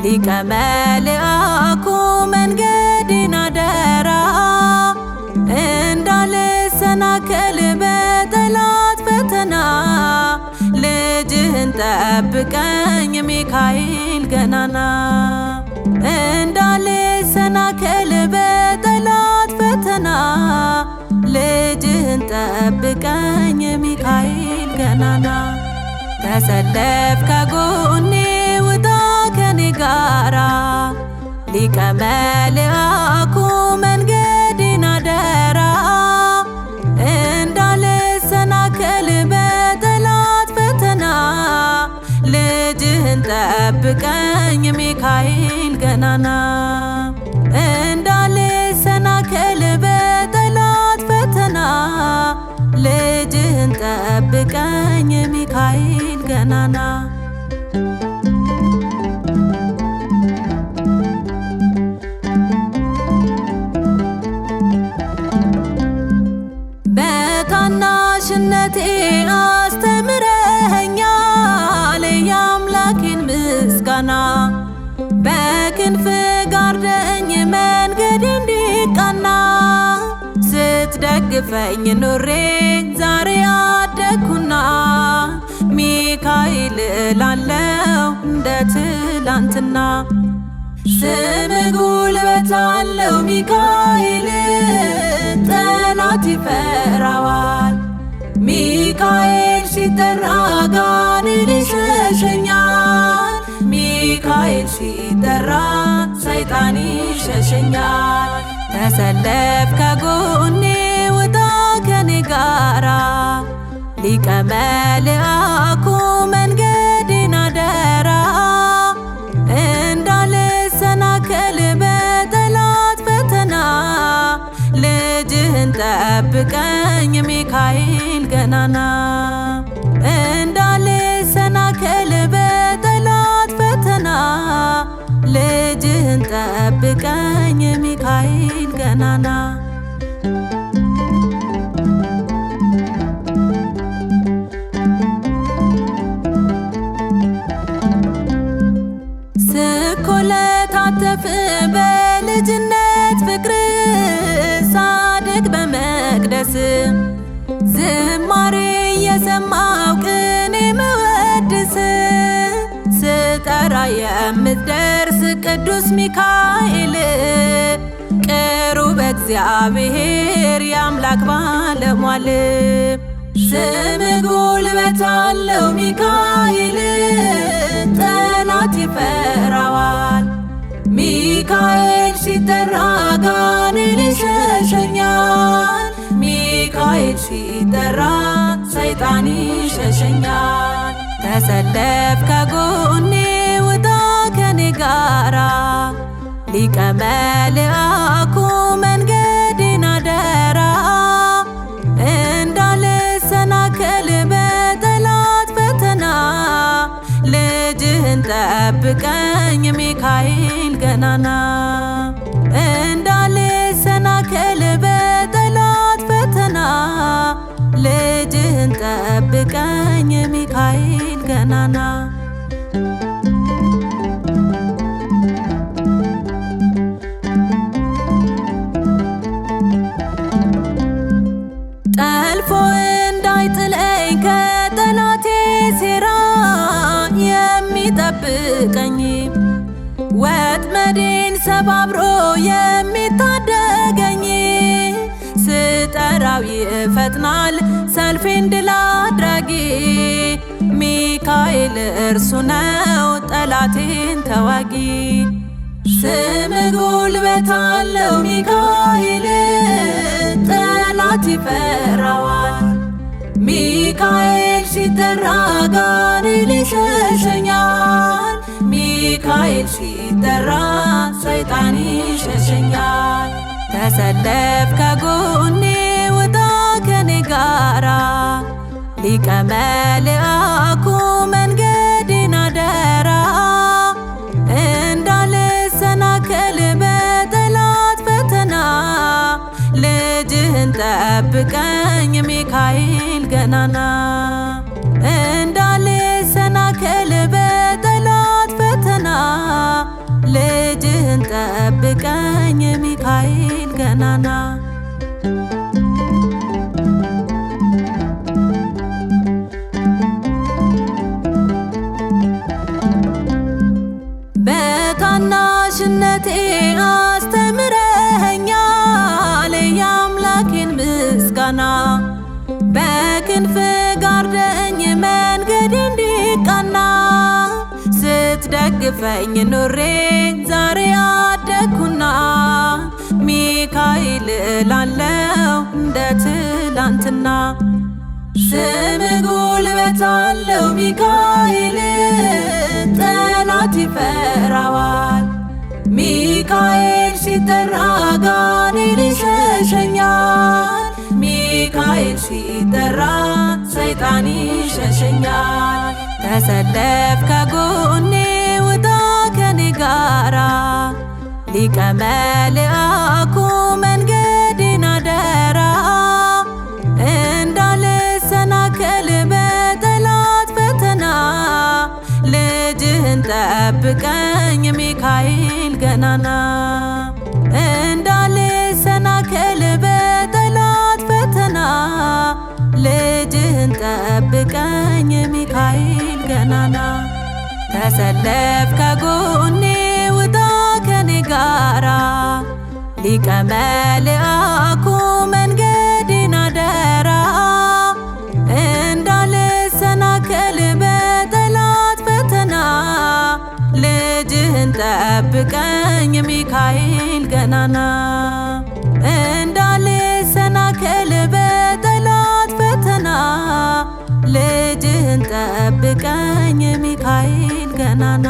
ሊቀ መልአኩ መንገዴን አደራ እንዳልሰናከል በጠላት ፈተና ልጅህን ጠብቀኝ ሚካኤል ገናና እንዳልሰናከል በጠላት ፈተና ልጅህን ጠብቀኝ ሚካኤል ገናና ተሰለፍ ከጎኔ ውጣ ከኔ ጋራ ሊቀ መልአኩ መንገዴን አደራ እንዳልሰናከል በጠላት ፈተና ልጅህን ጠብቀኝ ሚካኤል ገናና እንዳልሰናከል በጠላት ፈተና ልጅህን ጠብቀኝ ሚካኤል ገናና በታናሽነቴ አስተምረኸኛል የአምላኬን ምስጋና በክንፍ ጋርደኝ መንገድ እንዲቃና ስትደግፈኝ ኖሬ ዛሬ አደግኩና ሚካኤል እላለው እንደ ትላንትና ስምህ ጉልበት አለው ሚካኤል ጠላት ይፈራዋል ሚካኤል ሲጠራ ጋኔን ይሸሸኛል ሚካኤል ሲጠራ ሰይጣን ይሸሸኛል ተሰለፍ ከጎኔ ውጣ ከኔ ጋራ ሊቀ መልአኩ መንገዴን አደራ እንዳልሰናከል በጠላት ፈተና ልጅህን ጠብቀኝ ሚካኤል ገናና እንዳልሰናከል በጠላት ፈተና ልጅህን ጠብቀኝ ሚካኤል ገናና ስኮለታተፍ በልጅነት ፍቅር ሳድግ በመቅደስ ዝማሬ የሰማው ቅኔ መወድስ ስጠራ የምትደርስ ቅዱስ ሚካኤል ቅሩበ እግዚአብሔር የአምላክ ባለሟል ስምህ ጉልበት አለው ሚካኤል ጠላት ይፈራዋል ሚካኤል ሲጠራ ጋኔን ይሸሸኛል ሚካኤል ሲጠራ ሰይጣን ይሸሸኛል ተሰለፍ ከጎኔ ውጣ ከኔ ጋራ ሊቀ መልአኩ መንገዴን አደራ እንዳልሰናከል በጠላት ፈተና ልጅህን ጠብቀኝ ሚካኤል ገናና እንዳልሰናከል በጠላት ፈተና ልጅህን ጠብቀኝ ሚካኤል ገናና ጠልፎ እንዳይጥለኝ ከጠላቴ ሴራ የሚጠብቀኝ ወጥመዴን ሰባብሮ የሚታደገኝ ስጠራው ይፈጥናል ሰልፌን ድል አድራጊ ሚካኤል እርሱ ነው ጠላቴን ተዋጊ ስምህ ጉልበት አለው ሚካኤል ጠላት ይፈራዋል ሚካኤል ሲጠራ ጋኔን ይሸሸኛል ሚካኤል ሲጠራ ሰይጣን ይሸሸኛል ተሰለፍ ከጎኔ ውጣ ከኔ ጋራ ሊቀ መልአኩ መንገዴን አደራ እንዳልሰናከል በጠላት ፈተና ልጅህን ጠብቀኝ ሚካኤል ገናና እንዳልሰናከል በጠላት ፈተና ልጅህን ጠብቀኝ ሚካኤል ገናና። በታናሽነቴ አስተምረኸኛል የአምላኬን ምስጋና። በክንፍ ጋርደኝ መንገድ እንዲቃና ስትደግፈኝ ኑሬ ዛሬ አደግኩና ሚካኤል እላለው እንደ ትላንትና። ስም ጉልበት አለው ሚካኤል ጠላት ይፈራዋል። ሚካኤል ሲጠራ ጋኔን ይሸሸኛል። ሚካኤል ሲጠራ ሰይጣን ይሸሸኛል። ተሰለፍ ከጎኔ ውጣ ከኔ ጋራ ሊቀ መልአኩ መንገዴን አደራ። እንዳልሰናከል በጠላት ፈተና ልጅህን ጠብቀኝ ሚካኤል ገናና። እንዳልሰናከል በጠላት ፈተና ልጅህን ጠብቀኝ ሚካኤል ገናና። ተሰለፍ ከጎኔ ውጣ ከኔ ጋራ ሊቀ መልአኩ መንገዴን አደራ። እንዳልሰናከል በጠላት ፈተና ልጅህን ጠብቀኝ ሚካኤል ገናና። እንዳልሰናከል በጠላት ፈተና ልጅህን ጠብቀኝ ሚካኤል ገናና።